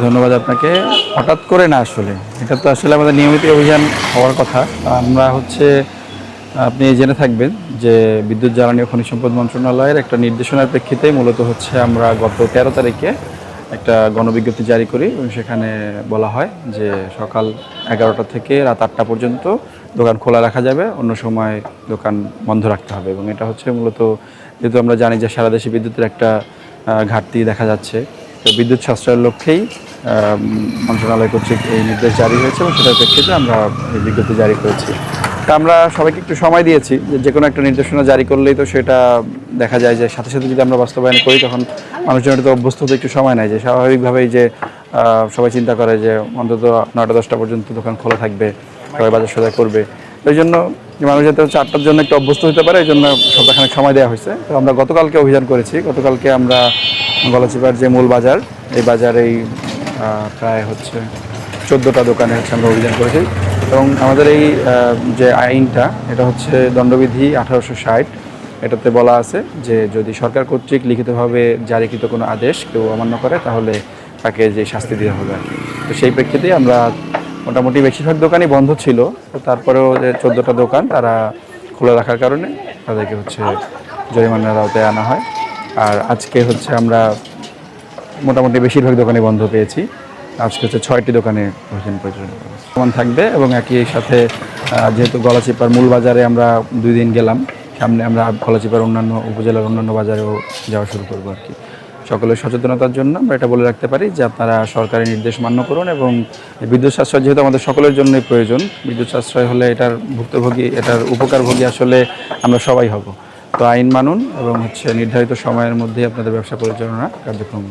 ধন্যবাদ আপনাকে। হঠাৎ করে না আসলে। এটা তো আসলে আমাদের নিয়মিত অভিযান হওয়ার কথা। আমরা হচ্ছে আপনি জেনে থাকবেন যে বিদ্যুৎ জ্বালানি ও খনিজ সম্পদ মন্ত্রণালয়ের একটা নির্দেশনার প্রেক্ষিতে মূলত হচ্ছে আমরা গত ১৩ তারিখে একটা গণবিজ্ঞপ্তি জারি করি এবং সেখানে বলা হয় যে সকাল ১১টা থেকে রাত ৮টা পর্যন্ত দোকান খোলা রাখা যাবে, অন্য সময় দোকান বন্ধ রাখতে হবে। এবং এটা হচ্ছে মূলত যেহেতু আমরা জানি যে সারা দেশে বিদ্যুতের একটা ঘাটতি দেখা যাচ্ছে, তো বিদ্যুৎ সাশ্রয়ের লক্ষ্যেই মন্ত্রণালয় কর্তৃক এই নির্দেশ জারি হয়েছে এবং সেটার প্রেক্ষিতে আমরা এই বিজ্ঞপ্তি জারি করেছি। তা আমরা সবাইকে একটু সময় দিয়েছি যে কোনো একটা নির্দেশনা জারি করলেই তো সেটা দেখা যায় যে সাথে সাথে যদি আমরা বাস্তবায়ন করি তখন মানুষজন তো অভ্যস্ত হতে একটু সময় নেয়, যে স্বাভাবিকভাবেই যে সবাই চিন্তা করে যে অন্তত ৯টা-১০টা পর্যন্ত দোকান খোলা থাকবে, সবাই বাজার সদাই করবে। ওই জন্য মানুষ যাতে হচ্ছে ৮টার জন্য একটু অভ্যস্ত হতে পারে, এই জন্য সপ্তাহখানেক সময় দেওয়া হয়েছে। তো আমরা গতকালকে অভিযান করেছি। গতকালকে আমরা গলাচিপার যে মূল বাজার, এই বাজারেই প্রায় হচ্ছে ১৪টা দোকানে হচ্ছে আমরা অভিযান করেছি। এবং আমাদের এই যে আইনটা, এটা হচ্ছে দণ্ডবিধি ১৮৬০। এটাতে বলা আছে যে যদি সরকার কর্তৃক লিখিতভাবে জারিকৃত কোনো আদেশ কেউ অমান্য করে তাহলে তাকে যে শাস্তি দেওয়া হবে আর কি। তো সেই প্রেক্ষিতেই আমরা মোটামুটি বেশিরভাগ দোকানই বন্ধ ছিল, তো তারপরেও যে ১৪টা দোকান তারা খোলা রাখার কারণে তাদেরকে হচ্ছে জরিমানার আওতায় আনা হয়। আর আজকে হচ্ছে আমরা মোটামুটি বেশিরভাগ দোকানে বন্ধ পেয়েছি। আজকে হচ্ছে ৬টি দোকানে অভিযান পরিচালনা করা সমান থাকবে। এবং একই সাথে যেহেতু গলাচিপার মূল বাজারে আমরা ২ দিন গেলাম, সামনে আমরা গলাচিপার অন্যান্য উপজেলার অন্যান্য বাজারেও যাওয়া শুরু করবো আর কি। সকলের সচেতনতার জন্য আমরা এটা বলে রাখতে পারি যে আপনারা সরকারি নির্দেশ মান্য করুন। এবং বিদ্যুৎ সাশ্রয় যেহেতু আমাদের সকলের জন্যই প্রয়োজন, বিদ্যুৎ সাশ্রয় হলে এটার ভুক্তভোগী, এটার উপকারভোগী আসলে আমরা সবাই হব। তো আইন মানুন এবং হচ্ছে নির্ধারিত সময়ের মধ্যে আপনাদের ব্যবসা পরিচালনা কার্যক্রম